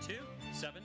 2-7.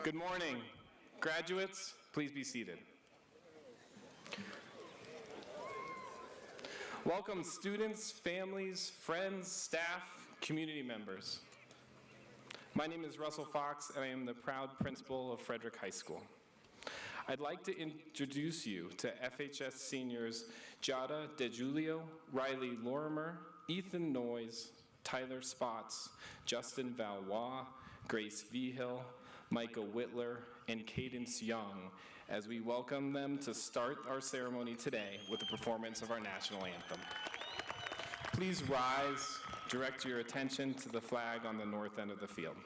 Good morning. Graduates, please be seated. Welcome students, families, friends, staff, community members. My name is Russell Fox, and I am the proud principal of Frederick High School. I'd like to introduce you to FHS seniors Giada DeGiulio, Riley Lorimer, Ethan Noyes, Tyler Spots, Justin Valois, Grace Vigil, Micah Whitler, and Cadence Young, as we welcome them to start our ceremony today with the performance of our national anthem. Please rise, direct your attention to the flag on the north end of the field.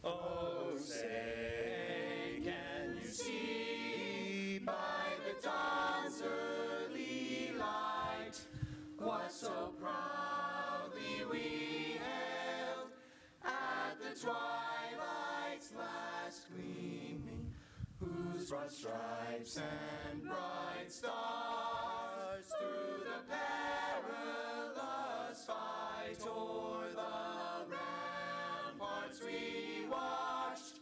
Oh, say, can you see by the dawn's early light what so proudly we hailed at the twilight's last gleaming, whose broad stripes and bright stars through the perilous fight o'er the ramparts we watched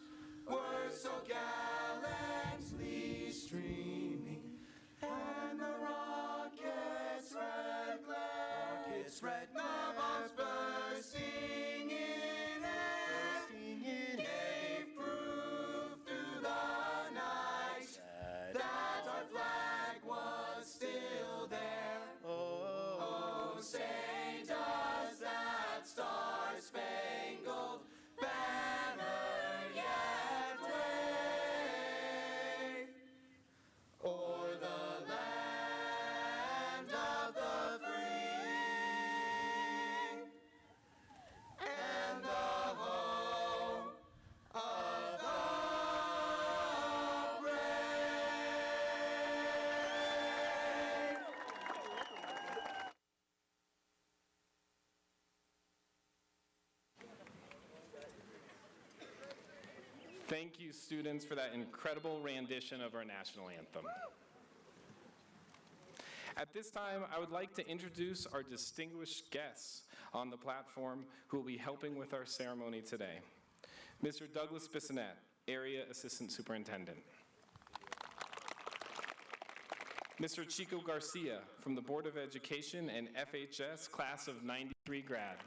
were so gallantly streaming, and the rockets' red glare, the bombs bursting in air, gave proof through the night that our flag was still there. Oh, say does that star-spangled banner yet wave o'er the land of the free and the home of the brave. Thank you, students, for that incredible rendition of our national anthem. At this time, I would like to introduce our distinguished guests on the platform who will be helping with our ceremony today. Mr. Douglas Bissonette, Area Assistant Superintendent. Mr. Chico Garcia from the Board of Education and FHS Class of '93 grad.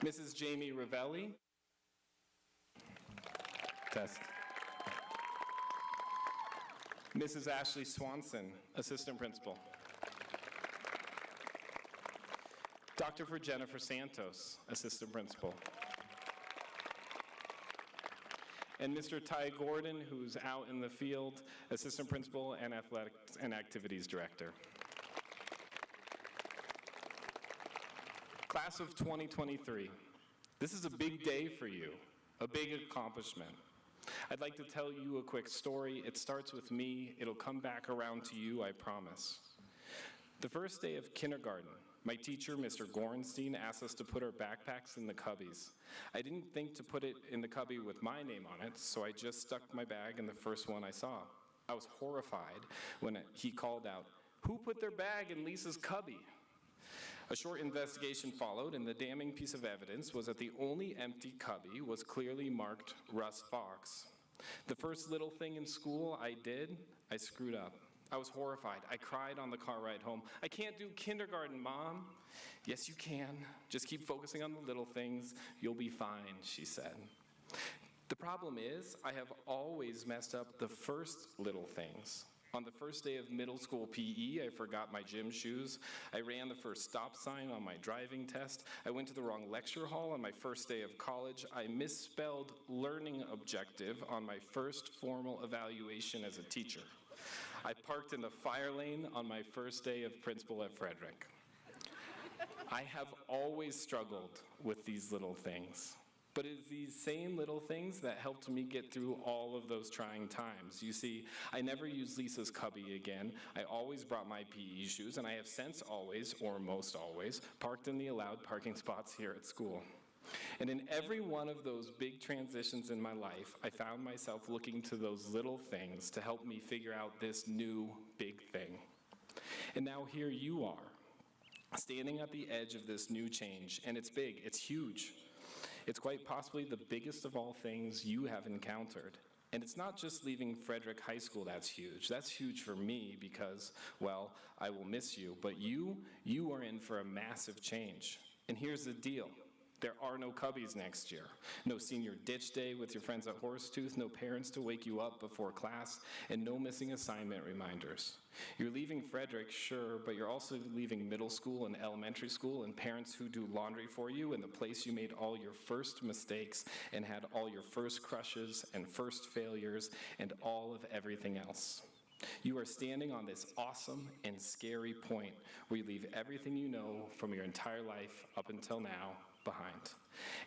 Mrs. Jamie Ravelli. Test. Mrs. Ashley Swanson, Assistant Principal. Dr. Jennifer Santos, Assistant Principal. And Mr. Ty Gordon, who's out in the field, Assistant Principal and Athletics and Activities Director. Class of 2023, this is a big day for you, a big accomplishment. I'd like to tell you a quick story. It starts with me. It'll come back around to you, I promise. The first day of kindergarten, my teacher, Mr. Gorenstein, asked us to put our backpacks in the cubbies. I didn't think to put it in the cubby with my name on it, so I just stuck my bag in the first one I saw. I was horrified when he called out, "Who put their bag in Lisa's cubby?" A short investigation followed, and the damning piece of evidence was that the only empty cubby was clearly marked Russ Fox. The first little thing in school I did, I screwed up. I was horrified. I cried on the car ride home. "I can't do kindergarten, Mom." "Yes, you can. Just keep focusing on the little things. You'll be fine," she said. The problem is, I have always messed up the first little things. On the first day of middle school PE, I forgot my gym shoes. I ran the first stop sign on my driving test. I went to the wrong lecture hall on my first day of college. I misspelled learning objective on my first formal evaluation as a teacher. I parked in the fire lane on my first day of principal at Frederick. I have always struggled with these little things. But it's these same little things that helped me get through all of those trying times. You see, I never used Lisa's cubby again. I always brought my PE shoes, and I have since always, or most always, parked in the allowed parking spots here at school. And in every one of those big transitions in my life, I found myself looking to those little things to help me figure out this new big thing. And now here you are, standing at the edge of this new change, and it's big, it's huge. It's quite possibly the biggest of all things you have encountered. And it's not just leaving Frederick High School that's huge. That's huge for me because, well, I will miss you. But you are in for a massive change. And here's the deal. There are no cubbies next year. No senior ditch day with your friends at Horsetooth, no parents to wake you up before class, and no missing assignment reminders. You're leaving Frederick, sure, but you're also leaving middle school and elementary school and parents who do laundry for you and the place you made all your first mistakes and had all your first crushes and first failures and all of everything else. You are standing on this awesome and scary point where you leave everything you know from your entire life up until now behind.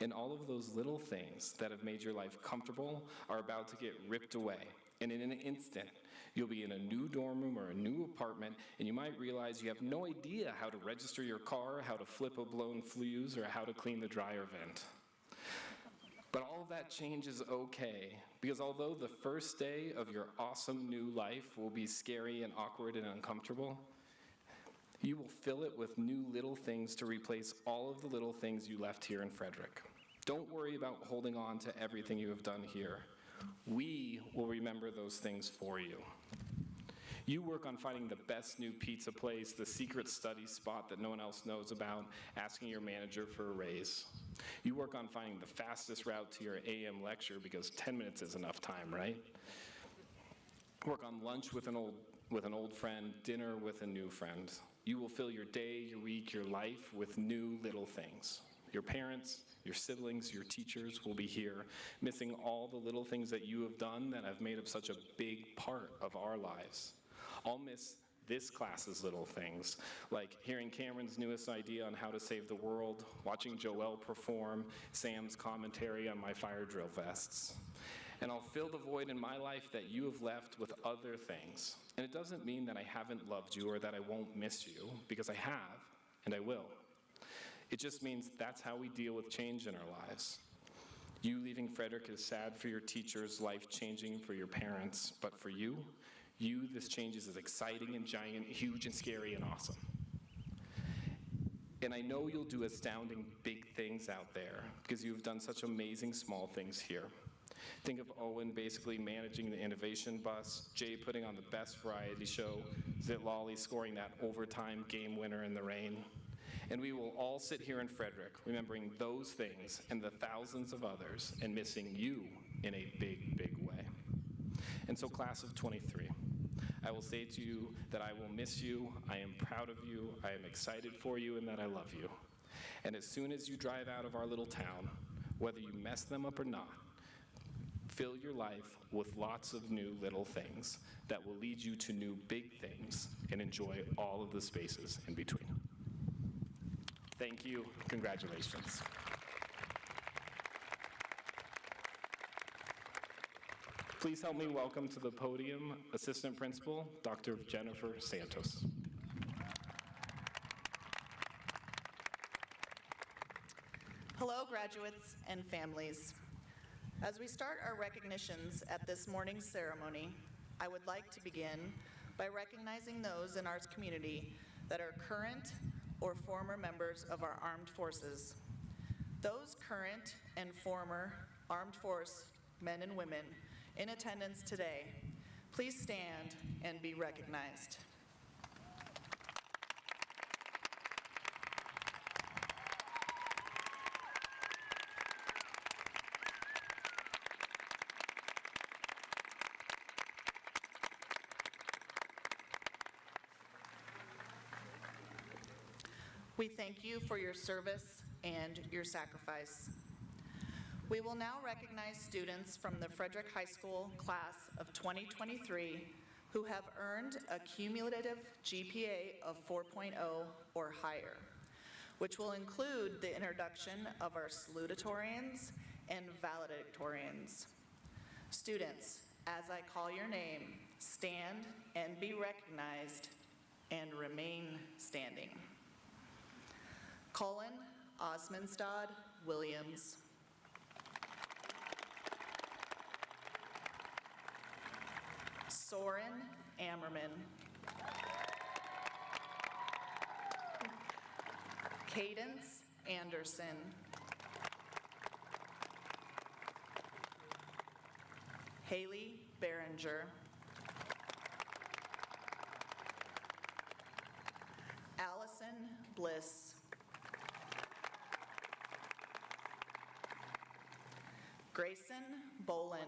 And all of those little things that have made your life comfortable are about to get ripped away. And in an instant, you'll be in a new dorm room or a new apartment, and you might realize you have no idea how to register your car, how to flip a blown fuse, or how to clean the dryer vent. But all of that change is okay, because although the first day of your awesome new life will be scary and awkward and uncomfortable, you will fill it with new little things to replace all of the little things you left here in Frederick. Don't worry about holding on to everything you have done here. We will remember those things for you. You work on finding the best new pizza place, the secret study spot that no one else knows about, asking your manager for a raise. You work on finding the fastest route to your AM lecture because 10 minutes is enough time, right? Work on lunch with an old friend, dinner with a new friend. You will fill your day, your week, your life with new little things. Your parents, your siblings, your teachers will be here, missing all the little things that you have done that have made up such a big part of our lives. I'll miss this class's little things, like hearing Cameron's newest idea on how to save the world, watching Joelle perform, Sam's commentary on my fire drill vests. And I'll fill the void in my life that you have left with other things. And it doesn't mean that I haven't loved you or that I won't miss you, because I have, and I will. It just means that's how we deal with change in our lives. You leaving Frederick is sad for your teachers, life-changing for your parents, but for you, this change is as exciting and giant, huge and scary and awesome. And I know you'll do astounding big things out there because you've done such amazing small things here. Think of Owen basically managing the innovation bus, Jay putting on the best variety show, Zitlali scoring that overtime game winner in the rain. And we will all sit here in Frederick remembering those things and the thousands of others and missing you in a big, big way. And so class of 23, I will say to you that I will miss you, I am proud of you, I am excited for you, and that I love you. And as soon as you drive out of our little town, whether you mess them up or not, fill your life with lots of new little things that will lead you to new big things and enjoy all of the spaces in between. Thank you. Congratulations. Please help me welcome to the podium Assistant Principal, Dr. Jennifer Santos. Hello, graduates and families. As we start our recognitions at this morning's ceremony, I would like to begin by recognizing those in our community that are current or former members of our armed forces. Those current and former armed force men and women in attendance today, please stand and be recognized. We thank you for your service and your sacrifice. We will now recognize students from the Frederick High School class of 2023 who have earned a cumulative GPA of 4.0 or higher, which will include the introduction of our salutatorians and valedictorians. Students, as I call your name, stand and be recognized and remain standing. Colin Osmondstad Williams. Soren Ammerman. Cadence Anderson. Haley Behringer. Allison Bliss. Grayson Bolin.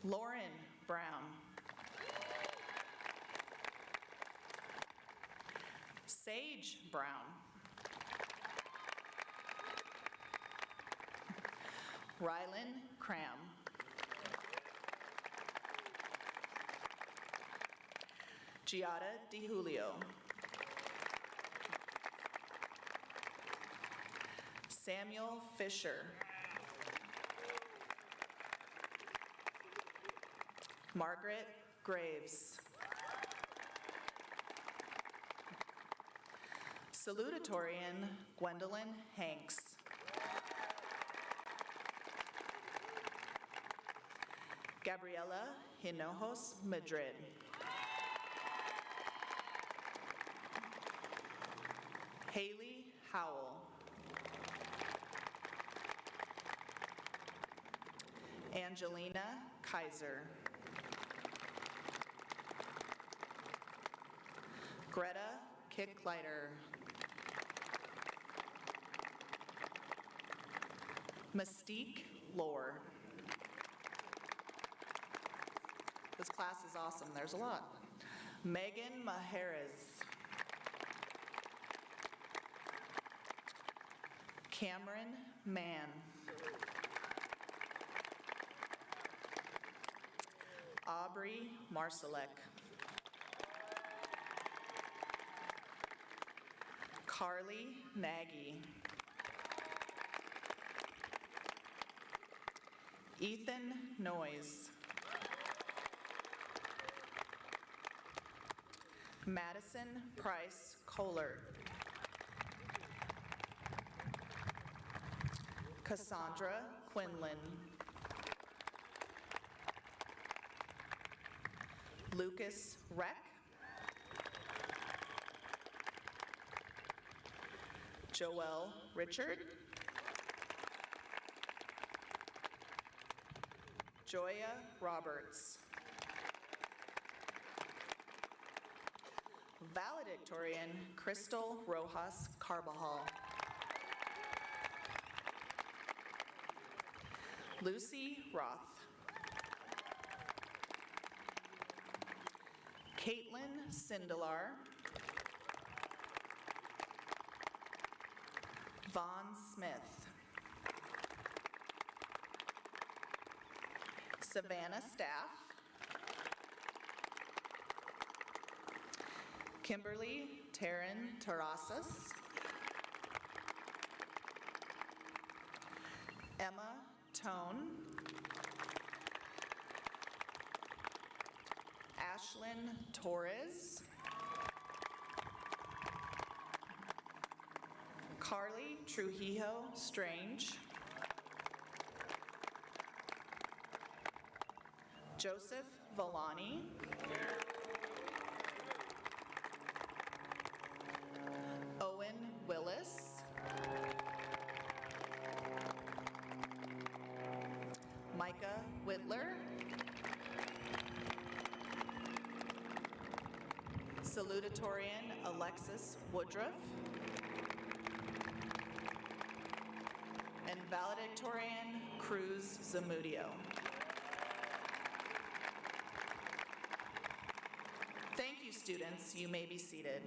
Lauren Brown. Sage Brown. Rylan Cram. Giada DiJulio. Samuel Fisher. Margaret Graves. Salutatorian Gwendolyn Hanks. Gabriela Hinojos Madrid. Haley Howell. Angelina Kaiser. Greta Kicklighter. Mystique Lore. This class is awesome. There's a lot. Megan Majerez. Cameron Mann. Aubrey Marsalek. Carly Nagy. Ethan Noyes. Madison Price Kohler. Cassandra Quinlan. Lucas Reck. Joelle Richard. Joya Roberts. Valedictorian Crystal Rojas Carbajal. Lucy Roth. Caitlin Sindelar. Vaughn Smith. Savannah Staff. Kimberly Taryn Terrasas. Emma Tone. Ashlyn Torres. Carly Trujillo Strange. Joseph Villani. Owen Willis. Micah Whitler. Salutatorian Alexis Woodruff. And valedictorian Cruz Zamudio. Thank you, students. You may be seated.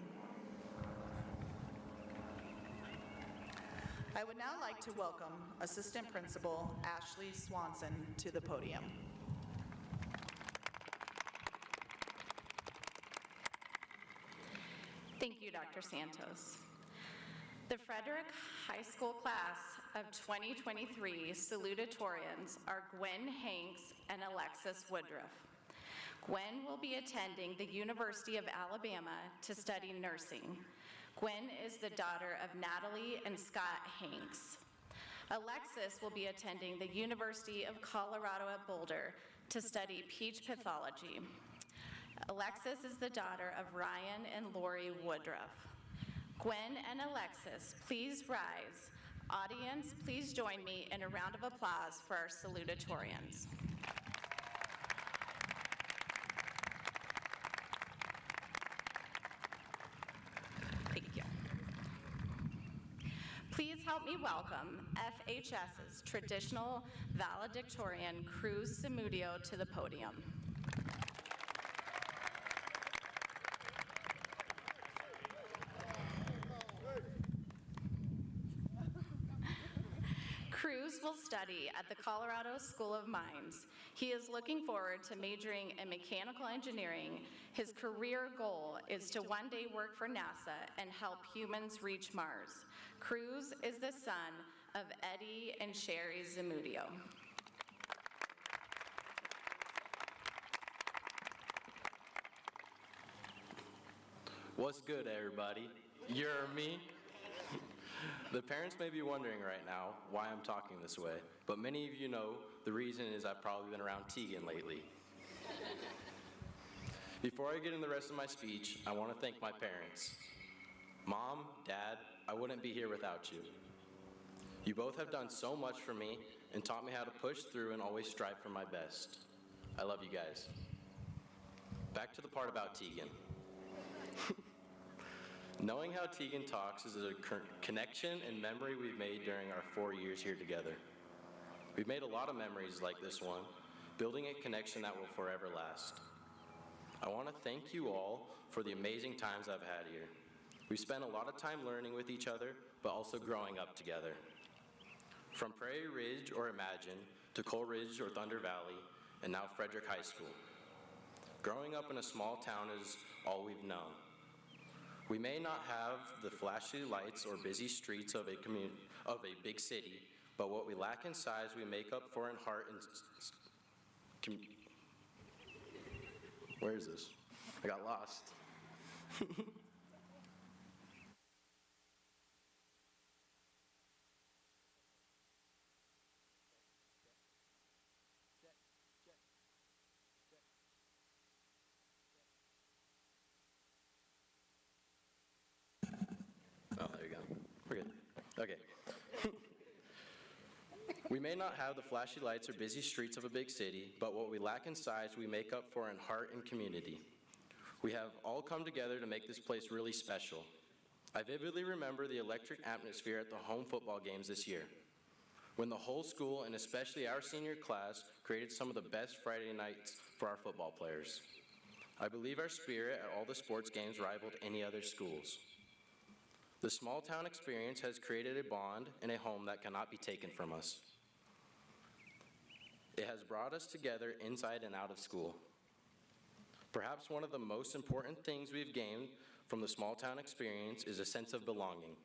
I would now like to welcome Assistant Principal Ashley Swanson to the podium. Thank you, Dr. Santos. The Frederick High School class of 2023 salutatorians are Gwen Hanks and Alexis Woodruff. Gwen will be attending the University of Alabama to study nursing. Gwen is the daughter of Natalie and Scott Hanks. Alexis will be attending the University of Colorado at Boulder to study peach pathology. Alexis is the daughter of Ryan and Lori Woodruff. Gwen and Alexis, please rise. Audience, please join me in a round of applause for our salutatorians. Thank you. Please help me welcome FHS's traditional valedictorian, Cruz Zamudio, to the podium. Cruz will study at the Colorado School of Mines. He is looking forward to majoring in mechanical engineering. His career goal is to one day work for NASA and help humans reach Mars. Cruz is the son of Eddie and Sherry Zamudio. What's good, everybody? You're me? The parents may be wondering right now why I'm talking this way, but many of you know the reason is I've probably been around Teagan lately. Before I get into the rest of my speech, I want to thank my parents. Mom, Dad, I wouldn't be here without you. You both have done so much for me and taught me how to push through and always strive for my best. I love you guys. Back to the part about Teagan. Knowing how Teagan talks is a connection and memory we've made during our 4 years here together. We've made a lot of memories like this one, building a connection that will forever last. I want to thank you all for the amazing times I've had here. We spent a lot of time learning with each other, but also growing up together. From Prairie Ridge or Imagine to Coleridge or Thunder Valley, and now Frederick High School. Growing up in a small town is all we've known. We may not have the flashy lights or busy streets of a big city, but what we lack in size, we make up for in heart and where is this? I got lost. Oh, there you go. We're good. Okay. We may not have the flashy lights or busy streets of a big city, but what we lack in size, we make up for in heart and community. We have all come together to make this place really special. I vividly remember the electric atmosphere at the home football games this year, when the whole school, and especially our senior class, created some of the best Friday nights for our football players. I believe our spirit at all the sports games rivaled any other schools. The small town experience has created a bond and a home that cannot be taken from us. It has brought us together inside and out of school. Perhaps one of the most important things we've gained from the small town experience is a sense of belonging.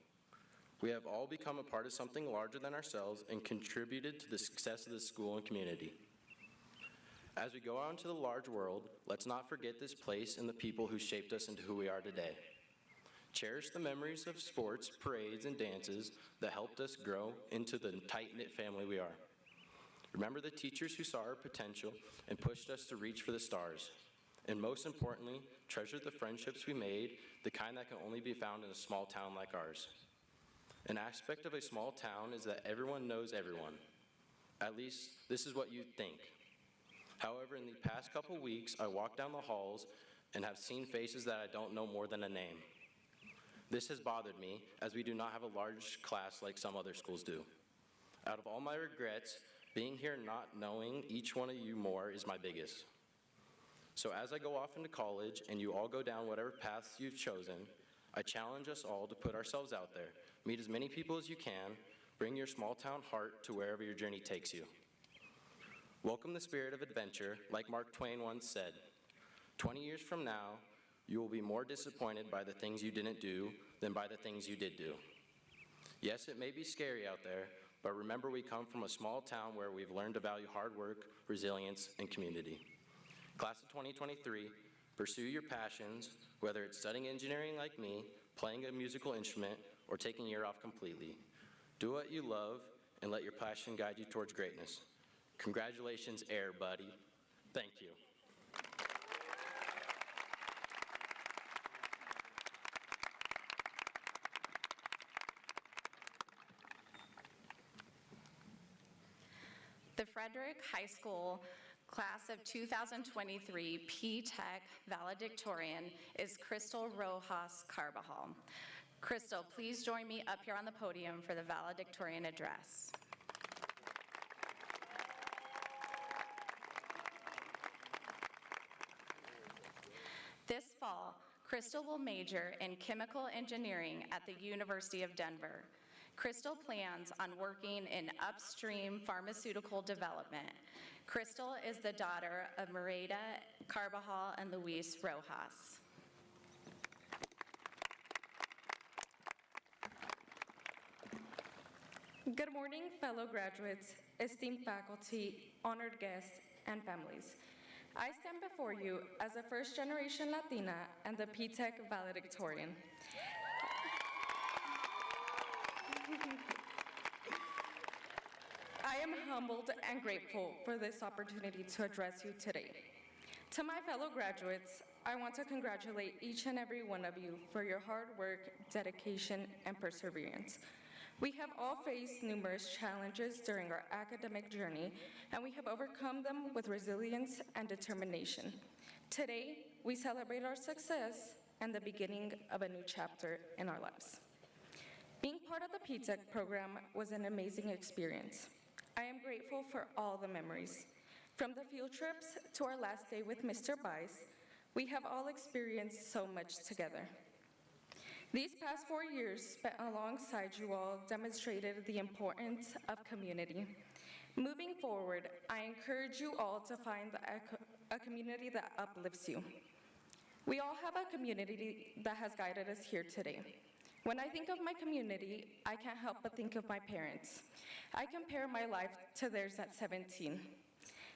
We have all become a part of something larger than ourselves and contributed to the success of the school and community. As we go out into the large world, let's not forget this place and the people who shaped us into who we are today. Cherish the memories of sports, parades, and dances that helped us grow into the tight-knit family we are. Remember the teachers who saw our potential and pushed us to reach for the stars. And most importantly, treasure the friendships we made, the kind that can only be found in a small town like ours. An aspect of a small town is that everyone knows everyone. At least, this is what you'd think. However, in the past couple weeks, I walked down the halls and have seen faces that I don't know more than a name. This has bothered me, as we do not have a large class like some other schools do. Out of all my regrets, being here not knowing each one of you more is my biggest. So as I go off into college and you all go down whatever paths you've chosen, I challenge us all to put ourselves out there, meet as many people as you can, bring your small town heart to wherever your journey takes you. Welcome the spirit of adventure, like Mark Twain once said. 20 years from now, you will be more disappointed by the things you didn't do than by the things you did do. Yes, it may be scary out there, but remember we come from a small town where we've learned to value hard work, resilience, and community. Class of 2023, pursue your passions, whether it's studying engineering like me, playing a musical instrument, or taking a year off completely. Do what you love and let your passion guide you towards greatness. Congratulations, Air Buddy. Thank you. The Frederick High School Class of 2023 P-Tech valedictorian is Crystal Rojas Carbajal. Crystal, please join me up here on the podium for the valedictorian address. This fall, Crystal will major in chemical engineering at the University of Denver. Crystal plans on working in upstream pharmaceutical development. Crystal is the daughter of Merida Carbajal and Luis Rojas. Good morning, fellow graduates, esteemed faculty, honored guests, and families. I stand before you as a first-generation Latina and the P-Tech valedictorian. I am humbled and grateful for this opportunity to address you today. To my fellow graduates, I want to congratulate each and every one of you for your hard work, dedication, and perseverance. We have all faced numerous challenges during our academic journey, and we have overcome them with resilience and determination. Today, we celebrate our success and the beginning of a new chapter in our lives. Being part of the P-Tech program was an amazing experience. I am grateful for all the memories. From the field trips to our last day with Mr. Bice, we have all experienced so much together. These past 4 years spent alongside you all demonstrated the importance of community. Moving forward, I encourage you all to find a community that uplifts you. We all have a community that has guided us here today. When I think of my community, I can't help but think of my parents. I compare my life to theirs at 17.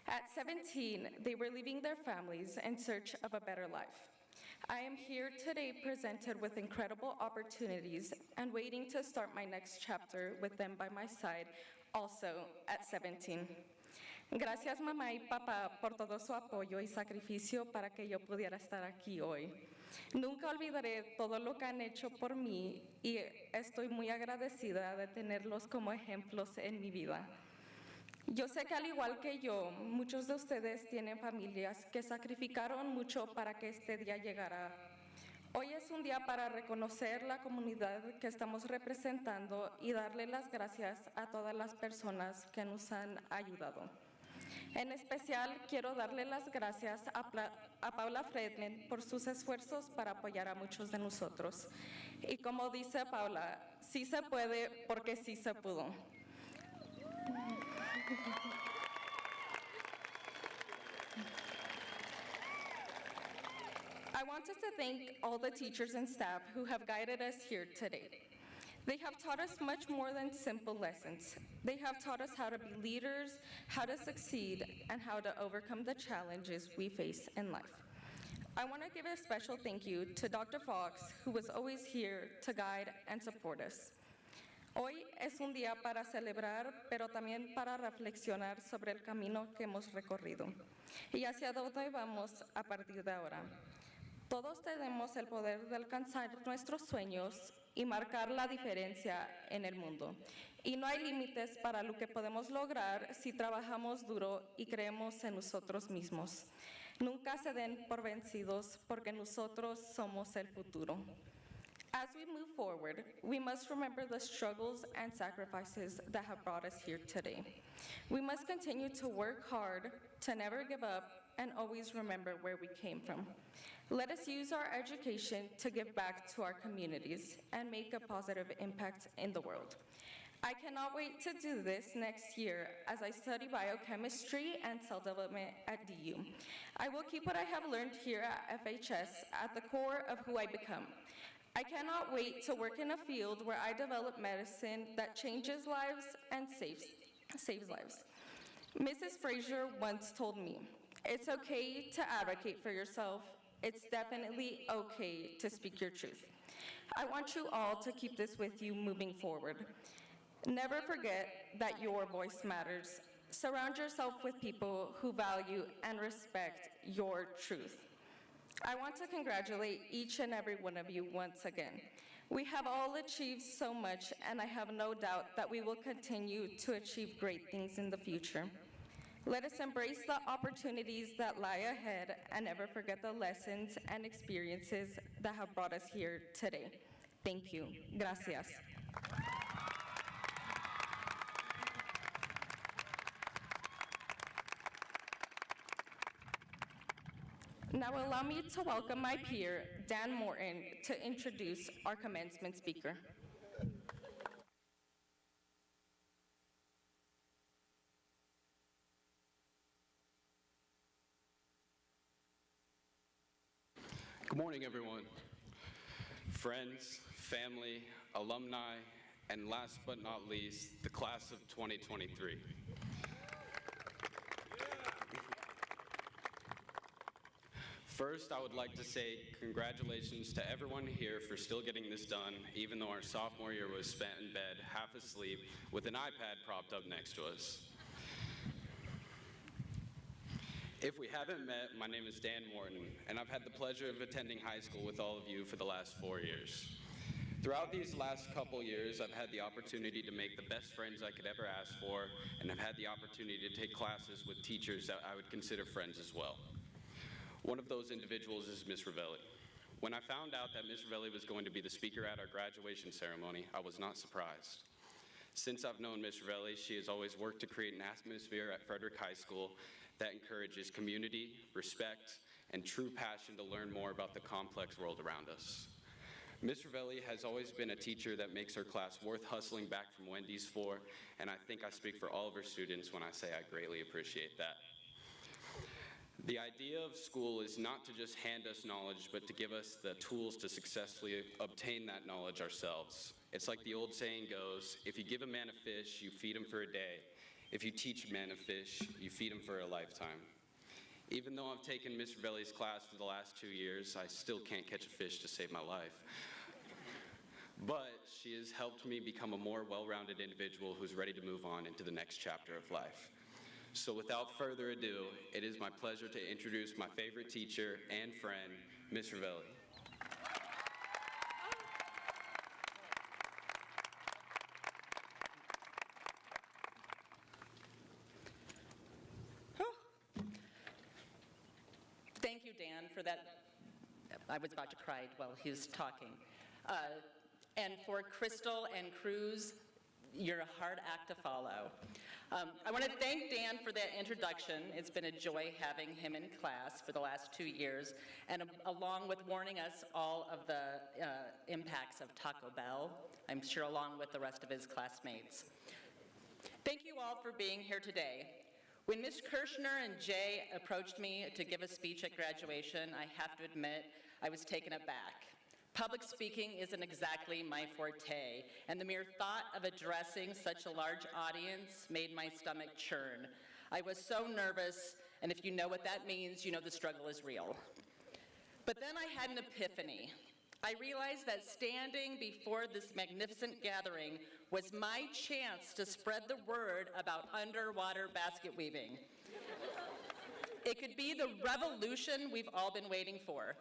At 17, they were leaving their families in search of a better life. I am here today presented with incredible opportunities and waiting to start my next chapter with them by my side, also at 17. Gracias, mamá y papá, por todo su apoyo y sacrificio para que yo pudiera estar aquí hoy. Nunca olvidaré todo lo que han hecho por mí y estoy muy agradecida de tenerlos como ejemplos en mi vida. Yo sé que al igual que yo, muchos de ustedes tienen familias que sacrificaron mucho para que este día llegara. Hoy es un día para reconocer la comunidad que estamos representando y darle las gracias a todas las personas que nos han ayudado. En especial, quiero darle las gracias a Paula Fredman por sus esfuerzos para apoyar a muchos de nosotros. Y como dice Paula, sí se puede porque sí se pudo. I wanted to thank all the teachers and staff who have guided us here today. They have taught us much more than simple lessons. They have taught us how to be leaders, how to succeed, and how to overcome the challenges we face in life. I want to give a special thank you to Dr. Fox, who was always here to guide and support us. Hoy es un día para celebrar, pero también para reflexionar sobre el camino que hemos recorrido y hacia dónde vamos a partir de ahora. Todos tenemos el poder de alcanzar nuestros sueños y marcar la diferencia en el mundo. Y no hay límites para lo que podemos lograr si trabajamos duro y creemos en nosotros mismos. Nunca se den por vencidos porque nosotros somos el futuro. As we move forward, we must remember the struggles and sacrifices that have brought us here today. We must continue to work hard, to never give up, and always remember where we came from. Let us use our education to give back to our communities and make a positive impact in the world. I cannot wait to do this next year as I study biochemistry and cell development at DU. I will keep what I have learned here at FHS at the core of who I become. I cannot wait to work in a field where I develop medicine that changes lives and saves lives. Mrs. Frazier once told me, "It's okay to advocate for yourself. it's definitely okay to speak your truth. I want you all to keep this with you moving forward. Never forget that your voice matters. Surround yourself with people who value and respect your truth. I want to congratulate each and every one of you once again. We have all achieved so much, and I have no doubt that we will continue to achieve great things in the future. Let us embrace the opportunities that lie ahead and never forget the lessons and experiences that have brought us here today. Thank you. Gracias. Now allow me to welcome my peer, Dan Morton, to introduce our commencement speaker. Good morning, everyone. Friends, family, alumni, and last but not least, the class of 2023. First, I would like to say congratulations to everyone here for still getting this done, even though our sophomore year was spent in bed, half asleep, with an iPad propped up next to us. If we haven't met, my name is Dan Morton, and I've had the pleasure of attending high school with all of you for the last 4 years. Throughout these last couple years, I've had the opportunity to make the best friends I could ever ask for, and I've had the opportunity to take classes with teachers that I would consider friends as well. One of those individuals is Ms. Ravelli. When I found out that Ms. Ravelli was going to be the speaker at our graduation ceremony, I was not surprised. Since I've known Ms. Ravelli, she has always worked to create an atmosphere at Frederick High School that encourages community, respect, and true passion to learn more about the complex world around us. Ms. Ravelli has always been a teacher that makes her class worth hustling back from Wendy's for, and I think I speak for all of her students when I say I greatly appreciate that. The idea of school is not to just hand us knowledge, but to give us the tools to successfully obtain that knowledge ourselves. It's like the old saying goes, if you give a man a fish, you feed him for a day. If you teach a man a fish, you feed him for a lifetime. Even though I've taken Ms. Ravelli's class for the last 2 years, I still can't catch a fish to save my life. But she has helped me become a more well-rounded individual who's ready to move on into the next chapter of life. So without further ado, it is my pleasure to introduce my favorite teacher and friend, Ms. Ravelli. Thank you, Dan, for that. I was about to cry while he was talking. And for Crystal and Cruz, you're a hard act to follow. I want to thank Dan for that introduction. It's been a joy having him in class for the last 2 years, and along with warning us all of the impacts of Taco Bell, I'm sure along with the rest of his classmates. Thank you all for being here today. When Ms. Kirshner and Jay approached me to give a speech at graduation, I have to admit I was taken aback. Public speaking isn't exactly my forte, and the mere thought of addressing such a large audience made my stomach churn. I was so nervous, and if you know what that means, you know the struggle is real. But then I had an epiphany. I realized that standing before this magnificent gathering was my chance to spread the word about underwater basket weaving. It could be the revolution we've all been waiting for.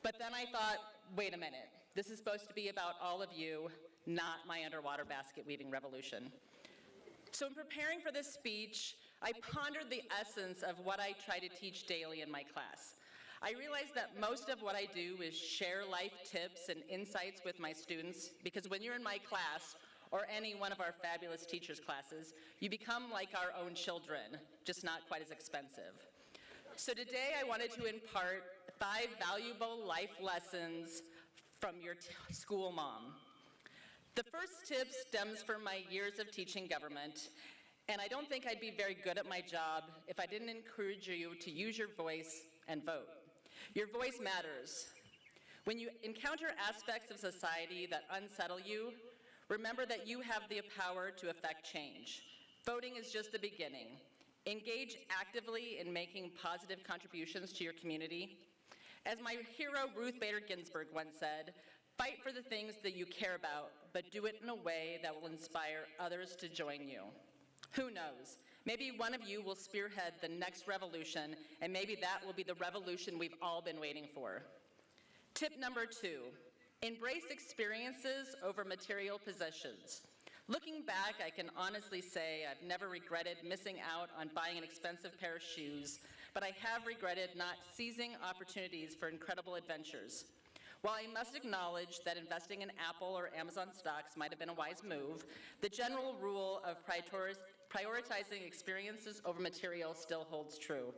But then I thought, wait a minute, this is supposed to be about all of you, not my underwater basket weaving revolution. So in preparing for this speech, I pondered the essence of what I try to teach daily in my class. I realized that most of what I do is share life tips and insights with my students, because when you're in my class, or any one of our fabulous teachers' classes, you become like our own children, just not quite as expensive. So today I wanted to impart 5 valuable life lessons from your school mom. The first tip stems from my years of teaching government, and I don't think I'd be very good at my job if I didn't encourage you to use your voice and vote. Your voice matters. When you encounter aspects of society that unsettle you, remember that you have the power to affect change. Voting is just the beginning. Engage actively in making positive contributions to your community. As my hero Ruth Bader Ginsburg once said, "Fight for the things that you care about, but do it in a way that will inspire others to join you." Who knows? Maybe one of you will spearhead the next revolution, and maybe that will be the revolution we've all been waiting for. Tip number 2, embrace experiences over material possessions. Looking back, I can honestly say I've never regretted missing out on buying an expensive pair of shoes, but I have regretted not seizing opportunities for incredible adventures. While I must acknowledge that investing in Apple or Amazon stocks might have been a wise move, the general rule of prioritizing experiences over material still holds true.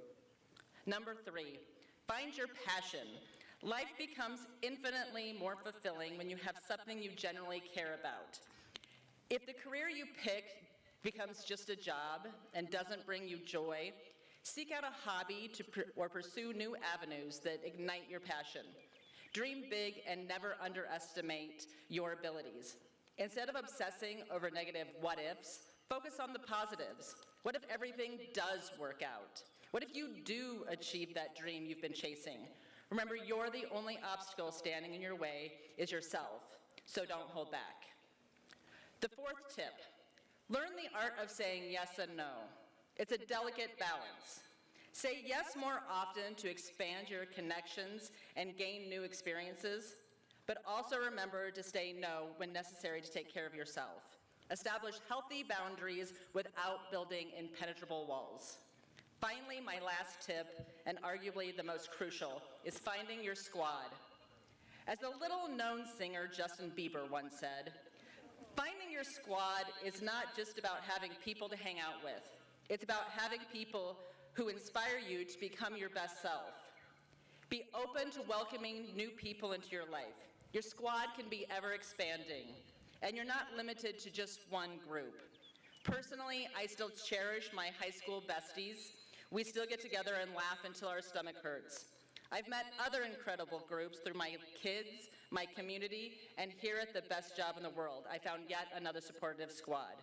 Number 3, find your passion. Life becomes infinitely more fulfilling when you have something you genuinely care about. If the career you pick becomes just a job and doesn't bring you joy, seek out a hobby or pursue new avenues that ignite your passion. Dream big and never underestimate your abilities. Instead of obsessing over negative what-ifs, focus on the positives. What if everything does work out? What if you do achieve that dream you've been chasing? Remember, you're the only obstacle standing in your way is yourself, so don't hold back. The 4th tip, learn the art of saying yes and no. It's a delicate balance. Say yes more often to expand your connections and gain new experiences, but also remember to say no when necessary to take care of yourself. Establish healthy boundaries without building impenetrable walls. Finally, my last tip, and arguably the most crucial, is finding your squad. As the little-known singer Justin Bieber once said, finding your squad is not just about having people to hang out with. It's about having people who inspire you to become your best self. Be open to welcoming new people into your life. Your squad can be ever expanding, and you're not limited to just one group. Personally, I still cherish my high school besties. We still get together and laugh until our stomach hurts. I've met other incredible groups through my kids, my community, and here at the best job in the world, I found yet another supportive squad.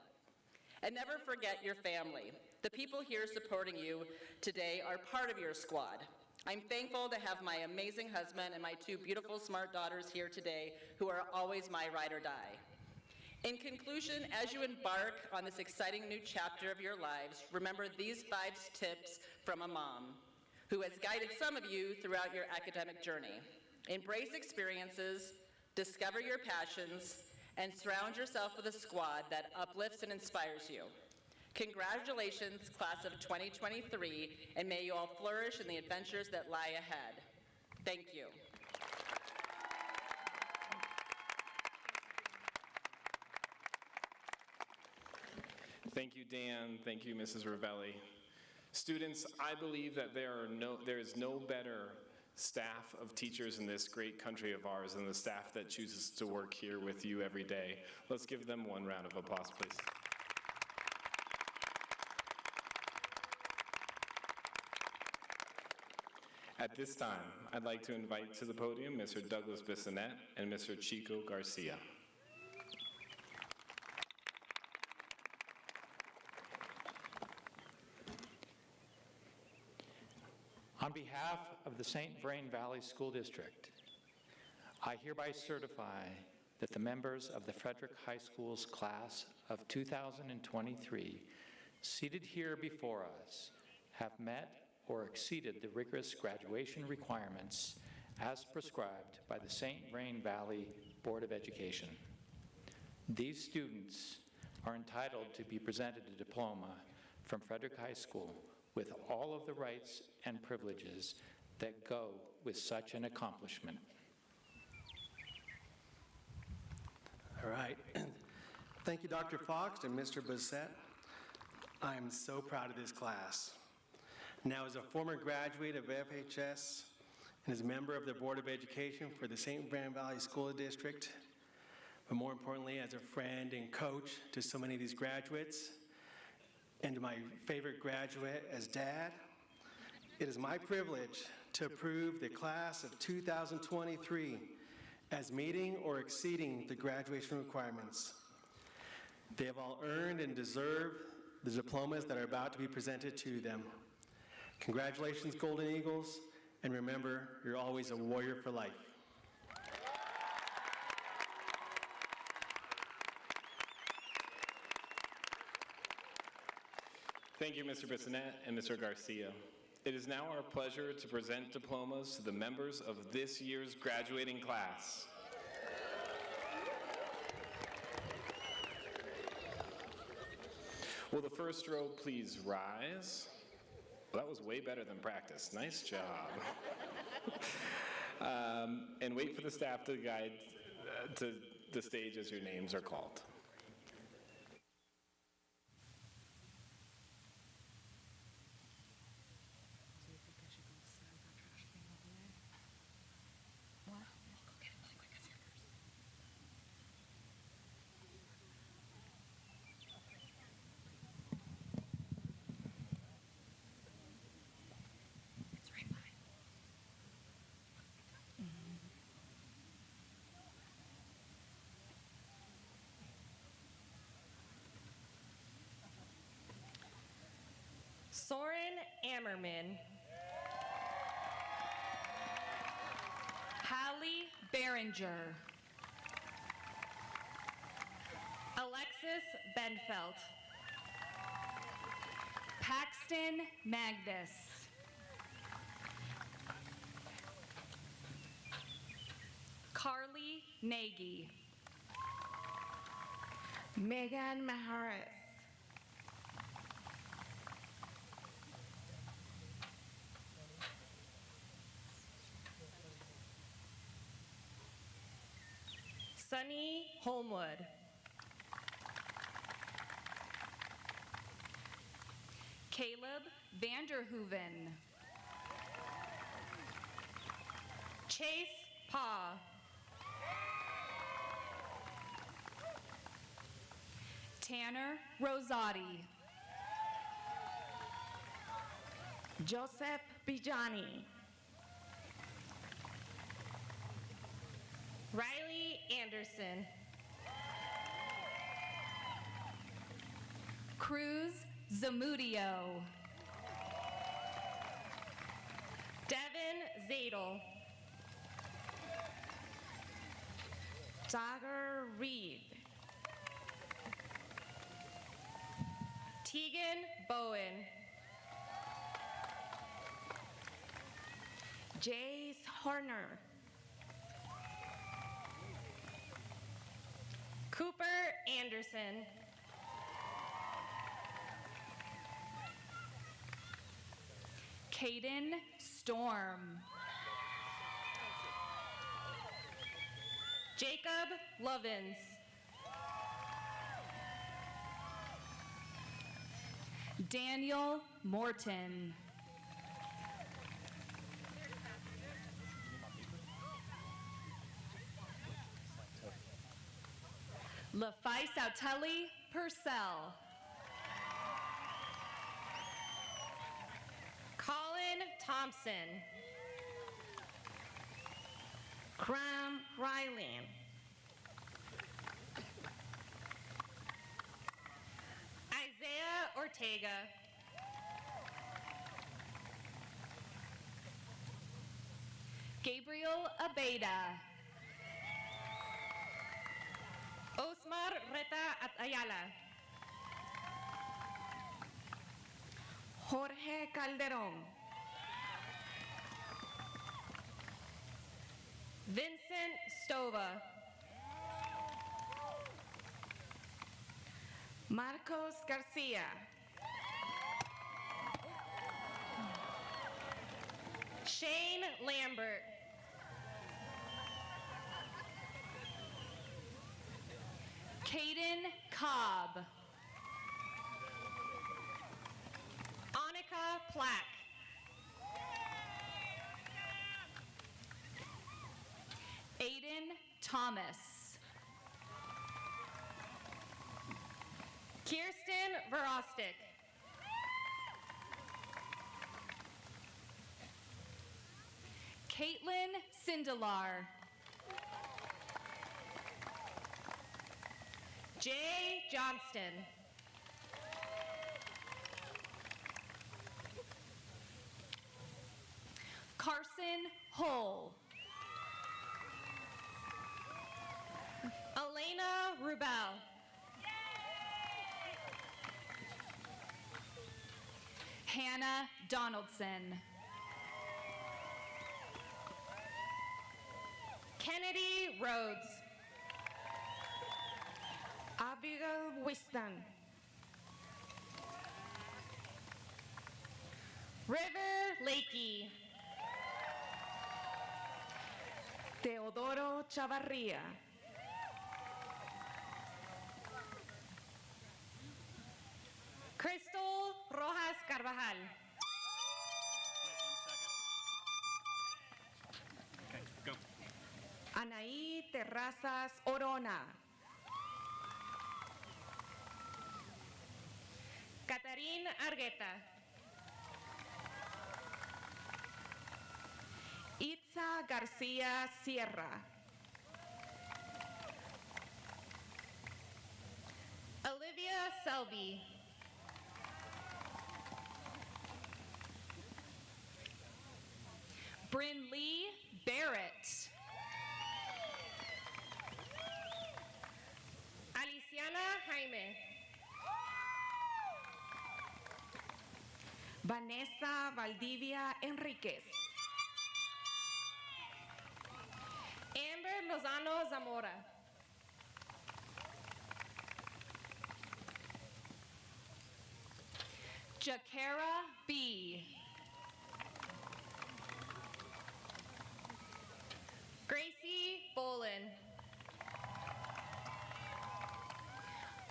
And never forget your family. The people here supporting you today are part of your squad. I'm thankful to have my amazing husband and my 2 beautiful, smart daughters here today who are always my ride or die. In conclusion, as you embark on this exciting new chapter of your lives, remember these 5 tips from a mom who has guided some of you throughout your academic journey. Embrace experiences, discover your passions, and surround yourself with a squad that uplifts and inspires you. Congratulations, class of 2023, and may you all flourish in the adventures that lie ahead. Thank you. Thank you, Dan. Thank you, Mrs. Ravelli. Students, I believe that there is no better staff of teachers in this great country of ours than the staff that chooses to work here with you every day. Let's give them one round of applause, please. At this time, I'd like to invite to the podium Mr. Douglas Bissonette and Mr. Chico Garcia. On behalf of the St. Vrain Valley School District, I hereby certify that the members of the Frederick High School's class of 2023, seated here before us, have met or exceeded the rigorous graduation requirements as prescribed by the St. Vrain Valley Board of Education. These students are entitled to be presented a diploma from Frederick High School with all of the rights and privileges that go with such an accomplishment. All right. Thank you, Dr. Fox and Mr. Bissett. I am so proud of this class. Now, as a former graduate of FHS and as a member of the Board of Education for the St. Vrain Valley School District, but more importantly, as a friend and coach to so many of these graduates, and to my favorite graduate as dad, it is my privilege to approve the class of 2023 as meeting or exceeding the graduation requirements. They have all earned and deserve the diplomas that are about to be presented to them. Congratulations, Golden Eagles, And remember, you're always a warrior for life. Thank you, Mr. Bissonette and Mr. Garcia. It is now our pleasure to present diplomas to the members of this year's graduating class. Will the first row please rise? Well, that was way better than practice. Nice job. And wait for the staff to guide to the stage as your names are called. Soren Ammerman. Hallie Behringer. Alexis Benfeld. Paxton Magnus. Carly Nagy. Megan Maharis. Sunny Holmwood. Caleb Vanderhoeven. Chase Pa. Tanner Rosati. Joseph Bijani. Riley Anderson. Cruz Zamudio. Devin Zadel. Dagger Reed. Tegan Bowen. Jace Horner. Cooper Anderson. Caden Storm. Jacob Lovins. Daniel Morton. LaFai Sauteli Purcell. Colin Thompson. Cram Riley. Isaiah Ortega. Gabriel Abeda. Osmar Reta Ayala. Jorge Calderón. Vincent Stova. Marcos Garcia. Shane Lambert. Caden Cobb. Annika Plack. Aiden Thomas. Kirsten Verostic. Caitlin Sindelar. Jay Johnston. Carson Hull. Elena Rubel. Hannah Donaldson. Kennedy Rhodes. Abigail Wiston. River Lakey. Teodoro Chavarria. Crystal Rojas Carvajal. Anaí Terrazas Orona. Catarín Argueta. Itza García Sierra. Olivia Selby. Bryn Lee Barrett. Aliciana Jaime. Vanessa Valdivia Enríquez. Amber Lozano Zamora. Jakara B. Gracie Bolin.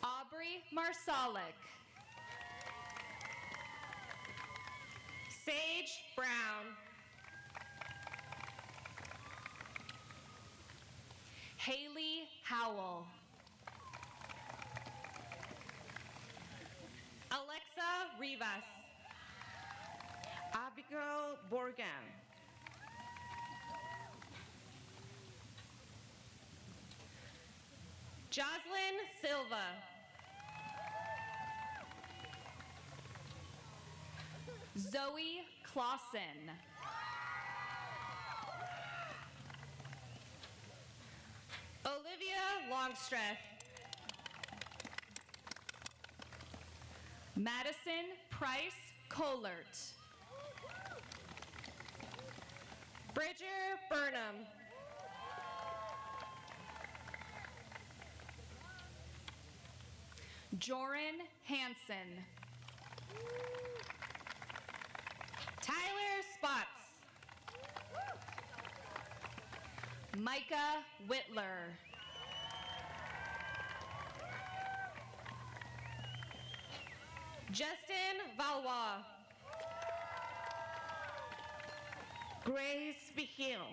Aubrey Marsalic. Sage Brown. Haley Howell. Alexa Rivas. Abigail Borgan. Jocelyn Silva. Zoe Clausen. Olivia Longstreth. Madison Price Colert. Bridger Burnham. Joran Hansen. Tyler Spots. Micah Whitler. Justin Valois. Grace Vigil.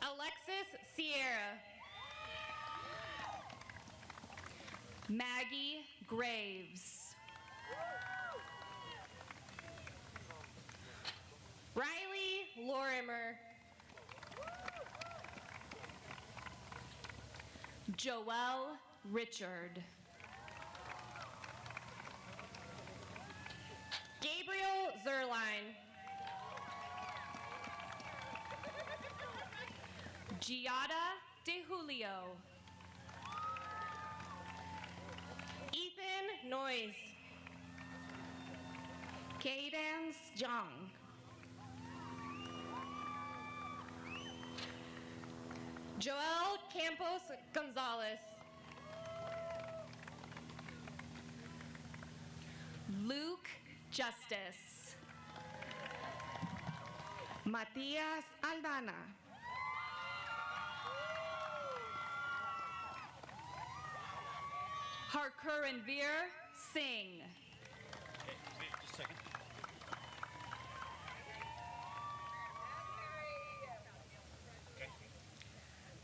Alexis Sierra. Maggie Graves. Riley Lorimer. Joelle Richard. Gabriel Zerline. Giada De Julio. Ethan Noyes. Cadence Young. Joel Campos Gonzalez. Luke Justice. Matías Aldana. Harkuranveer Singh. Just a second.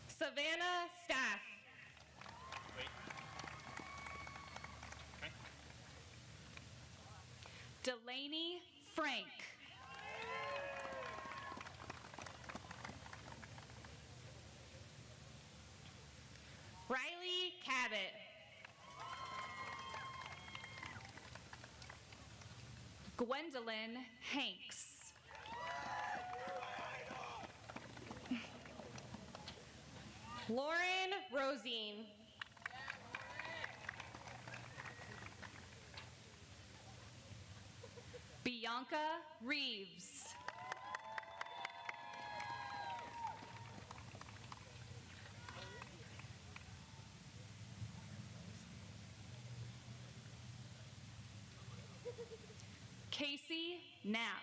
Savannah Staff. Wait. Okay. Delaney Frank. Riley Cabot. Gwendolyn Hanks. Lauren Rosine. Bianca Reeves. Casey Knapp.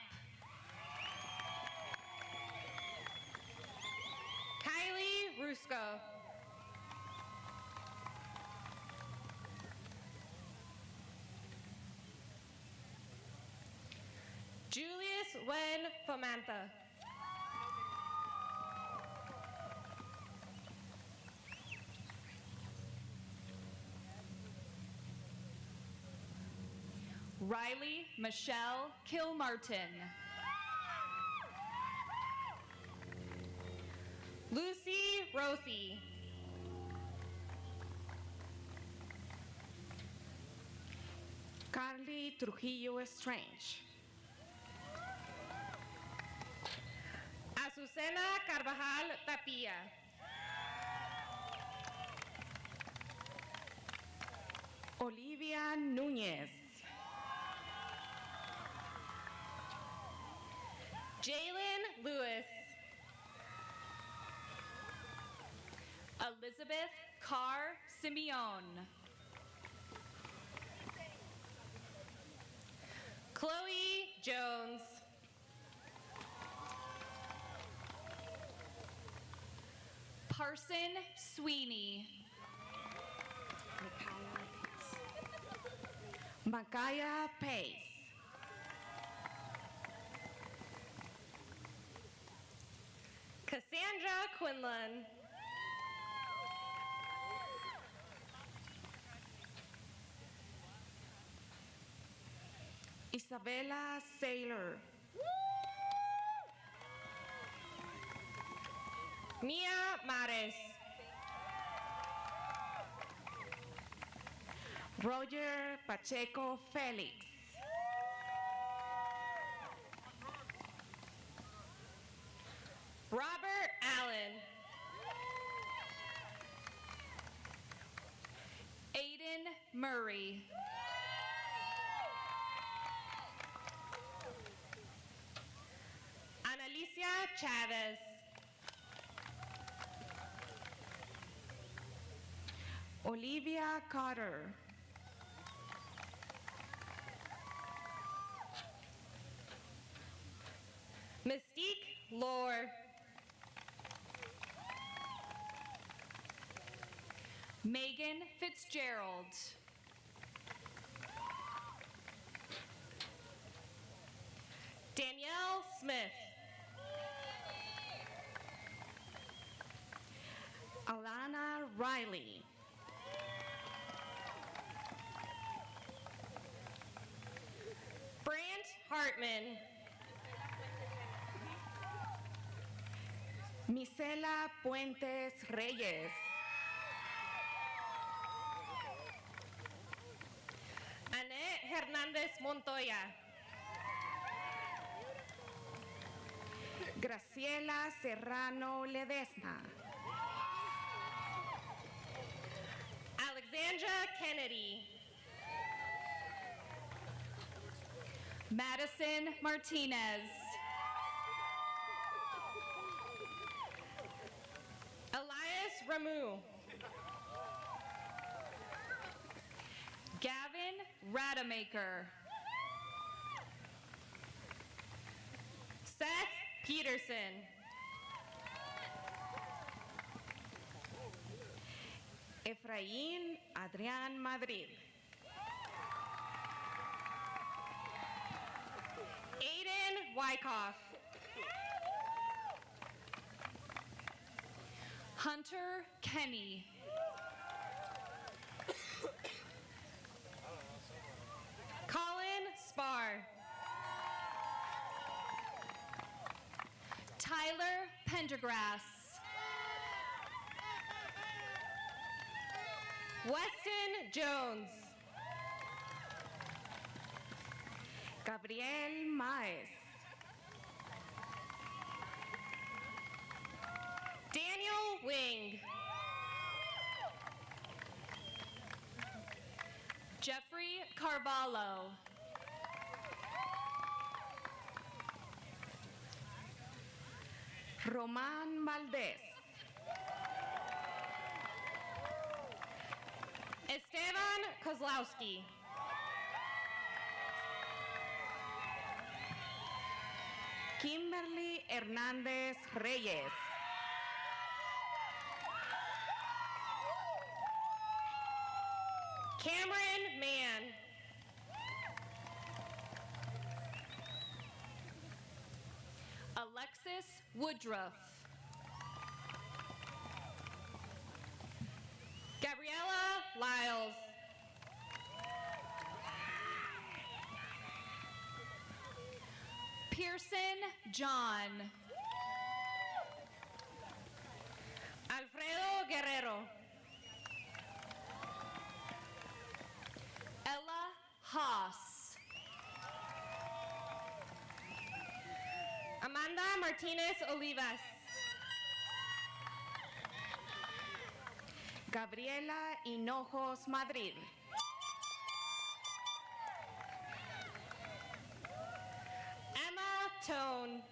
Kylie Rusco. Julius Wen Fomanta. Riley Michelle Kilmartin. Lucy Rothy. Carly Trujillo Strange. Azucena Carvajal Tapia. Olivia Núñez. Jalen Lewis. Elizabeth Carr Simeon. Chloe Jones. Parson Sweeney. Makaya Pace. Cassandra Quinlan. Isabella Saylor. Mia Mares. Roger Pacheco Felix. Robert Allen. Aiden Murray. Analicia Chavez. Olivia Carter. Mystique Lore. Megan Fitzgerald. Danielle Smith. Alana Riley. Brant Hartman. Misela Puentes Reyes. Annette Hernández Montoya. Graciela Serrano Ledesma. Alexandra Kennedy. Madison Martinez. Elias Ramu. Gavin Rademacher. Seth Peterson. Efraín Adrián Madrid. Aiden Wyckoff. Hunter Kenny. Colin Spar. Tyler Pendergrass. Weston Jones. Gabriel Maes. Daniel Wing. Jeffrey Carvalho. Roman Valdez. Esteban Kozlowski. Kimberly Hernandez Reyes. Cameron Mann. Alexis Woodruff. Gabriella Lyles. Pearson John. Alfredo Guerrero. Ella Haas. Amanda Martinez Olivas. Gabriela Hinojos Madrid. Emma Tone.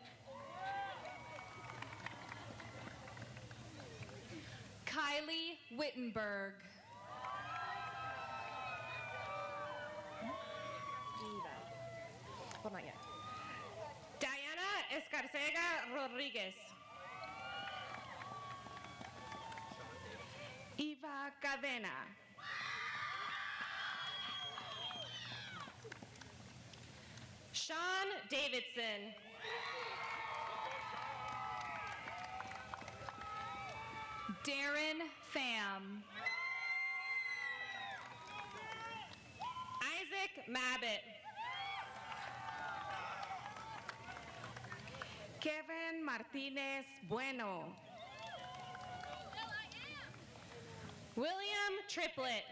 Kylie Wittenberg. Well, not yet. Diana Escarcega Rodriguez. Eva Cadena. Sean Davidson. Darren Pham. Isaac Mabbitt. Kevin Martinez Bueno. William Triplett.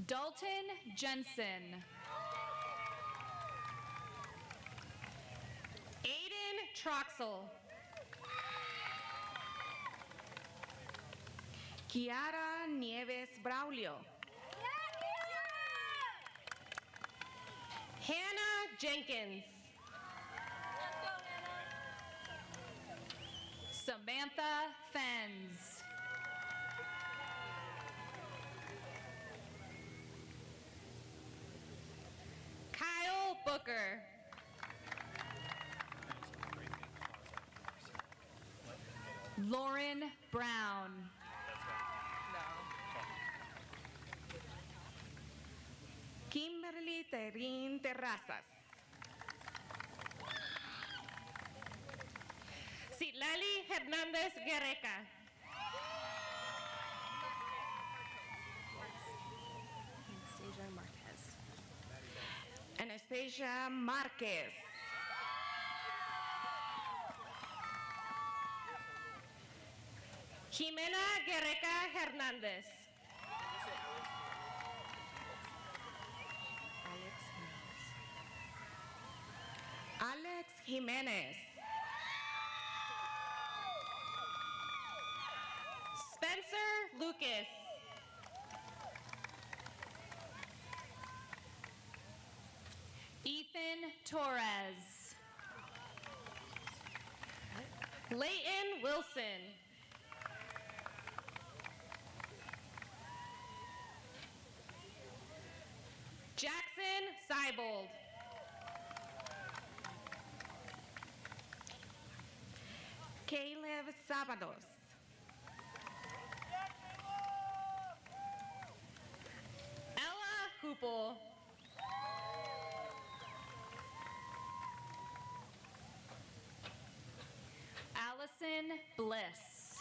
Dalton Jensen. Aiden Troxel. Kiara Nieves Braulio. Hannah Jenkins. Samantha Fenz. Kyle Booker. Lauren Brown. Kimberly Terrín Terrazas. Citlali Hernández Guerreca. Anastasia Marquez. Jimena Guerreca Hernández. Alex Jimenez. Spencer Lucas. Ethan Torres. Leighton Wilson. Jackson Seibold. Caleb Sábados. Ella Hoople. Allison Bliss.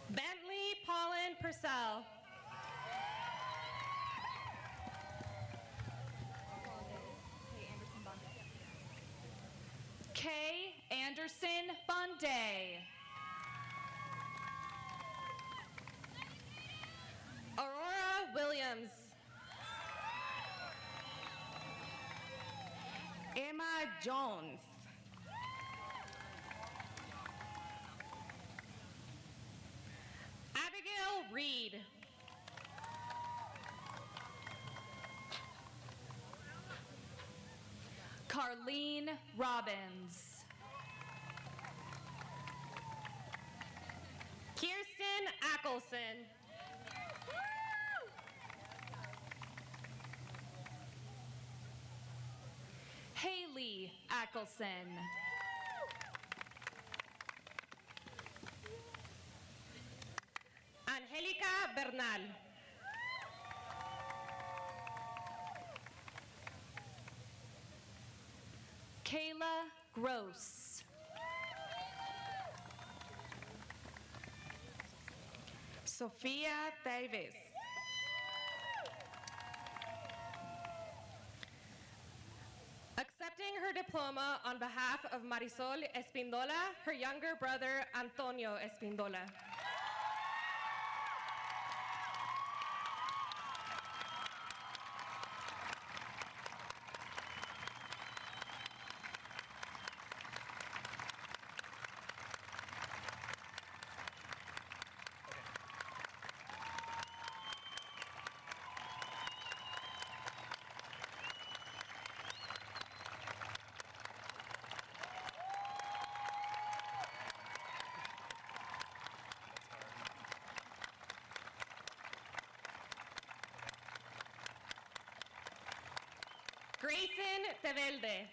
Bentley Paulin Purcell. Kay Anderson Bonday. Jones. Abigail Reed. Carlene Robbins. Kirsten Ackelson. Haley Ackelson. Angélica Bernal. Kayla Gross. Sophia Davis. Accepting her diploma on behalf of Marisol Espindola, her younger brother Antonio Espindola. Grayson Tevelde.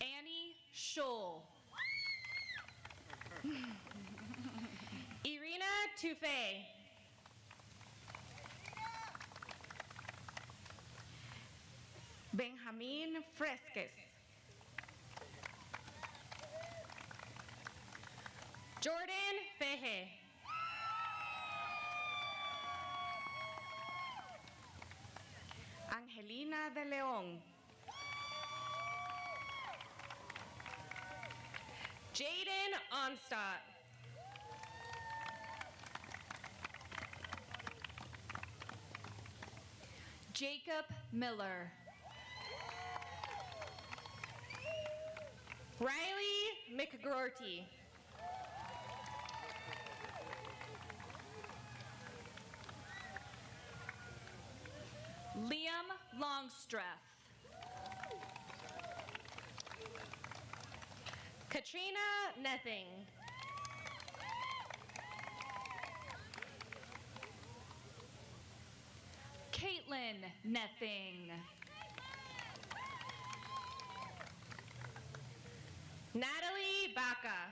Annie Scholl. Irina Tufay. Benjamin Fresques. Jordan Feje. Angelina de León. Jaden Onstadt. Jacob Miller. Riley McGroarty. Liam Longstreth. Katrina Nething. Caitlin Nething. Natalie Baca.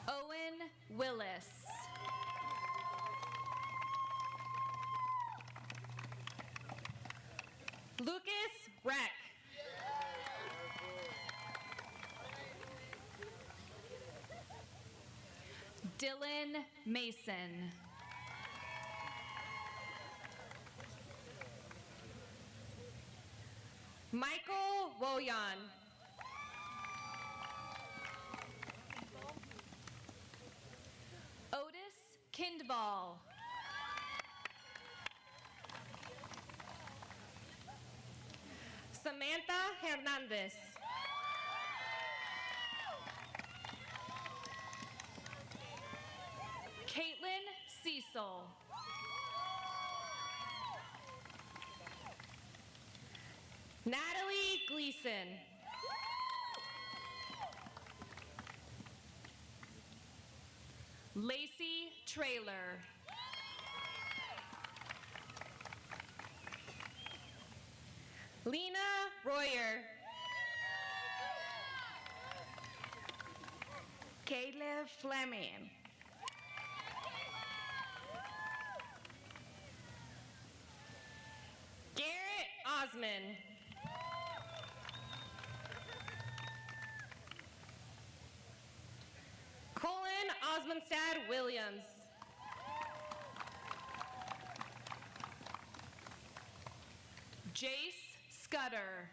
Owen Willis. Lucas Reck. Dylan Mason. Michael Woyan. Otis Kindball. Samantha Hernandez. Caitlin Cecil. Natalie Gleason. Lacey Trailer. Lena Royer. Caleb Fleming. Garrett Osman. Colin Osmondstad Williams. Jace Scudder.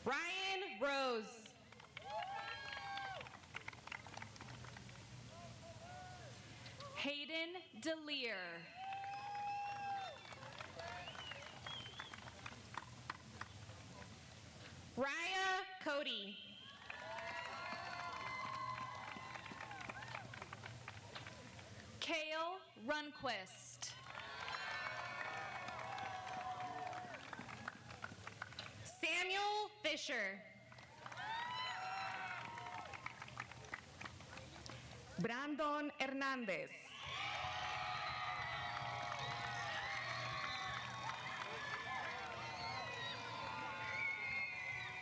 Ryan Rose. Hayden DeLear. Raya Cody. Kale Runquist. Samuel Fisher. Brandon Hernández.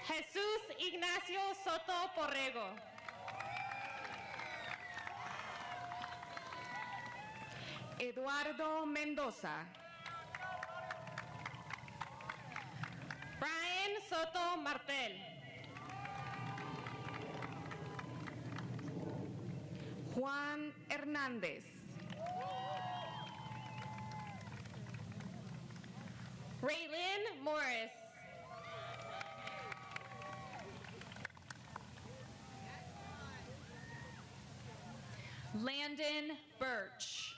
Jesús Ignacio Soto Porrego. Eduardo Mendoza. Brian Soto Martel. Juan Hernández. Raylyn Morris. Landon Birch.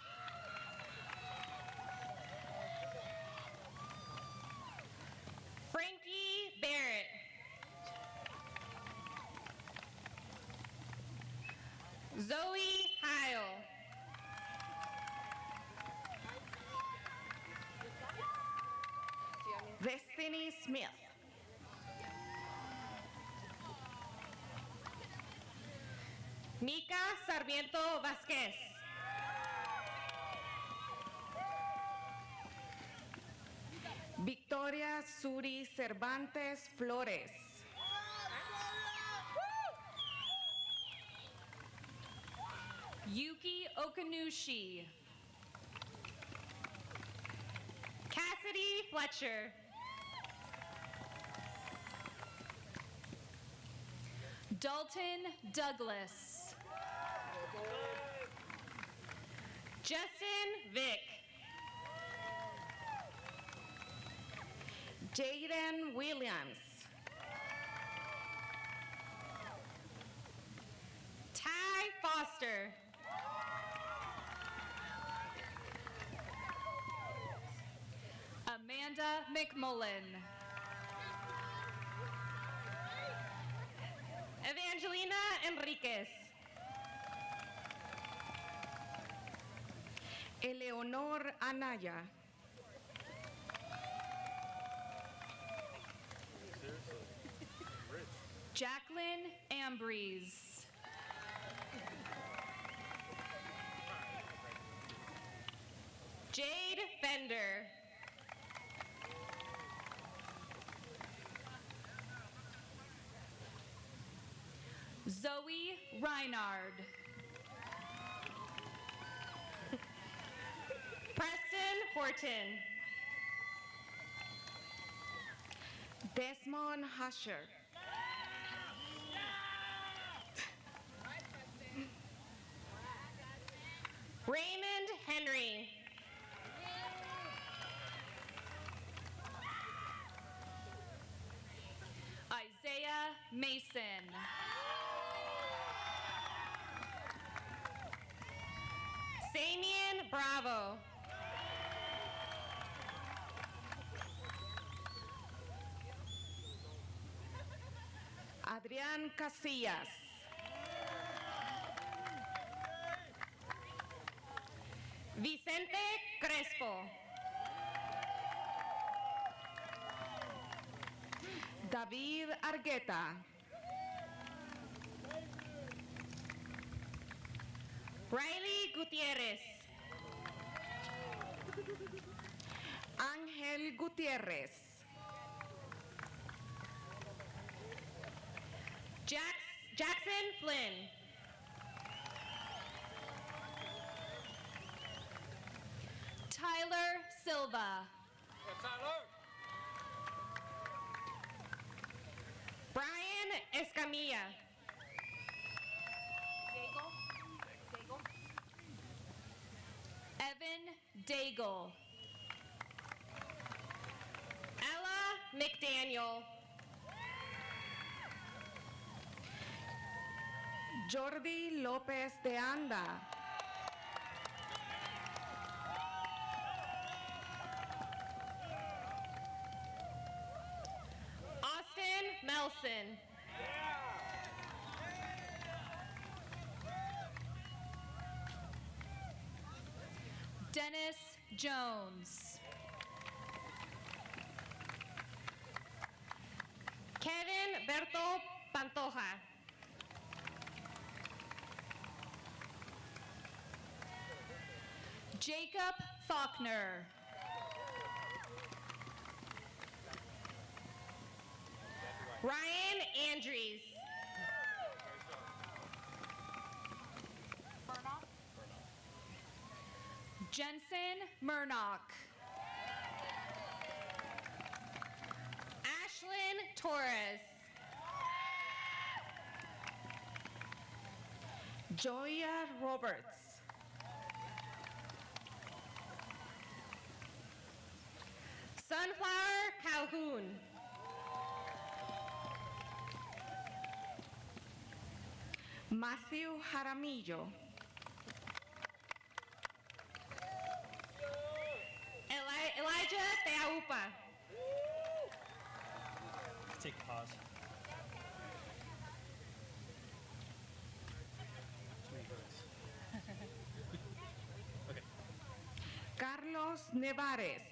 Frankie Barrett. Zoe Heil. Destiny Smith. Nika Sarmiento Vázquez. Victoria Suri Cervantes Flores. Yuki Okanushi. Cassidy Fletcher. Dalton Douglas. Justin Vick. Jaden Williams. Ty Foster. Amanda McMullen. Evangelina Enriquez. Eleonor Anaya. Jacqueline Ambrose. Jade Fender. Zoe Reinard. Preston Horton. Desmond Husher. Raymond Henry. Isaiah Mason. Samian Bravo. Adrián Casillas. Vicente Crespo. David Argueta. Riley Gutierrez. Ángel Gutiérrez. Jackson Flynn. Tyler Silva. Brian Escamilla. Evan Daigle. Ella McDaniel. Jordi Lopez de Anda. Austin Melson. Dennis Jones. Kevin Berto Pantoja. Jacob Faulkner. Ryan Andrews. Jensen Murnock. Ashlyn Torres. Joya Roberts. Sunflower Calhoun. Matthew Jaramillo. Elijah Teaupa. Take a pause. Too many votes. Okay. Carlos Nevares.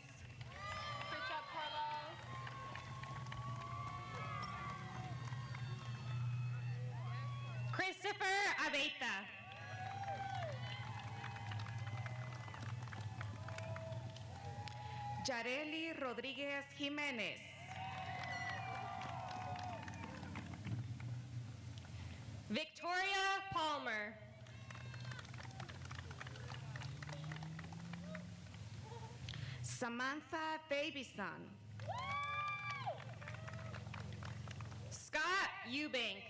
Christopher Abeta. Yareli Rodríguez Jiménez. Victoria Palmer. Samantha Davison. Scott Eubank.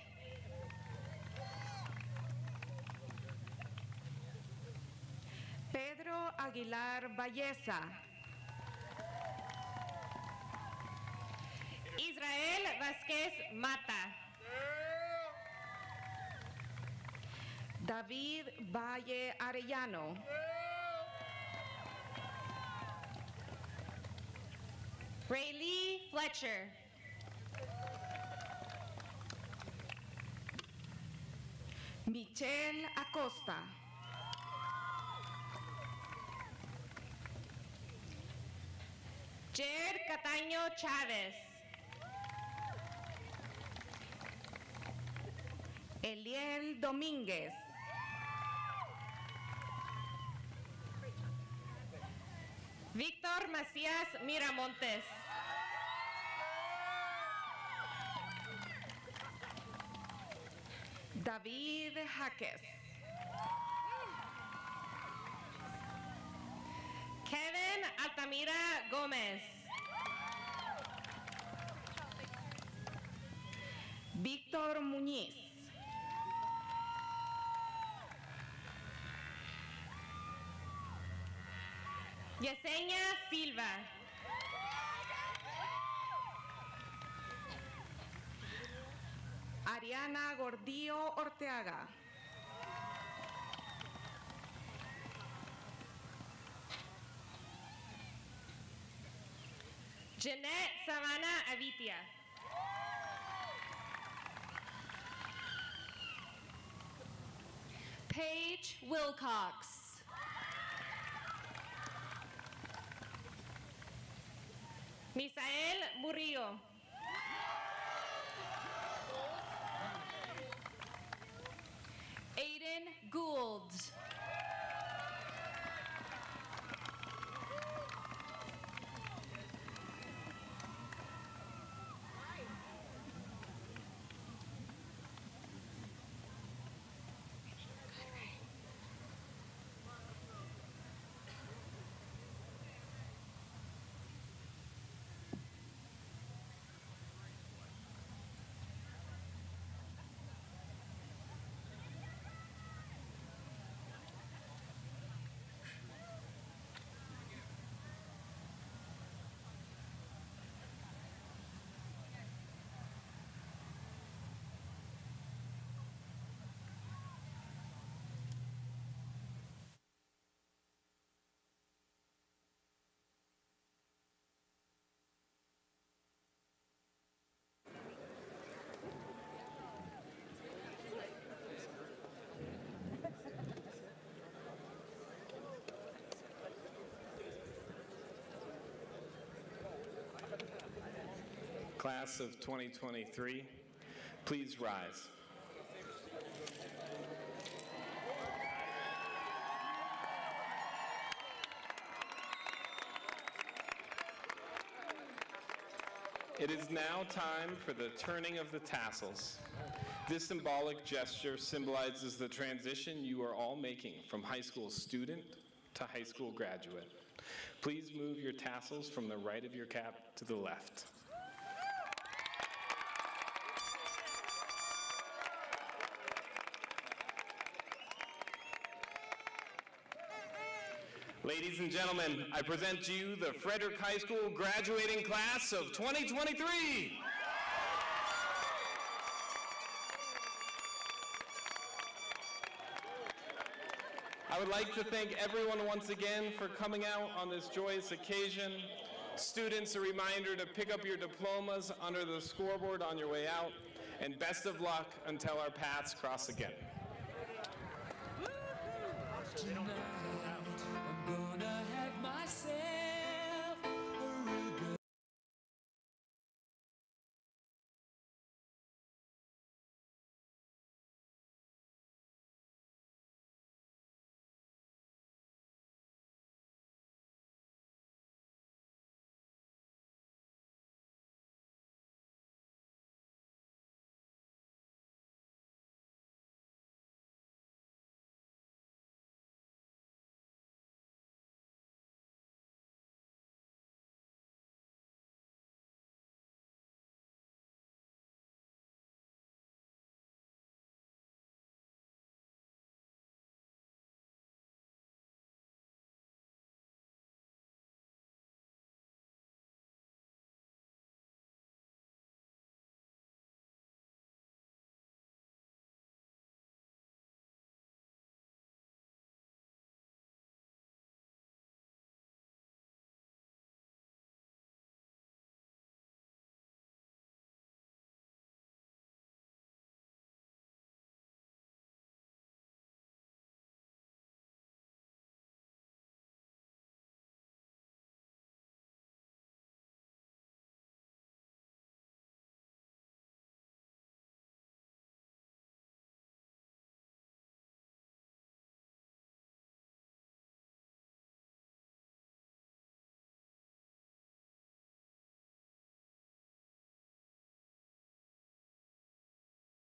Pedro Aguilar Valleza. Israel Vázquez Mata. David Valle Arellano. Raylee Fletcher. Michelle Acosta. Jared Cataño Chávez. Eliel Domínguez. Víctor Macías Miramontes. David Jaques. Kevin Altamira Gómez. Víctor Muñiz. Yesenia Silva. Ariana Gordillo Orteaga. Jeanette Savannah Avitia. Paige Wilcox. Misael Murillo. Aiden Gould. Class of 2023, please rise. It is now time for the turning of the tassels. This symbolic gesture symbolizes the transition you are all making from high school student to high school graduate. Please move your tassels from the right of your cap to the left. Ladies and gentlemen, I present to you the Frederick High School graduating class of 2023. I would like to thank everyone once again for coming out on this joyous occasion. Students, a reminder to pick up your diplomas under the scoreboard on your way out, and best of luck until our paths cross again.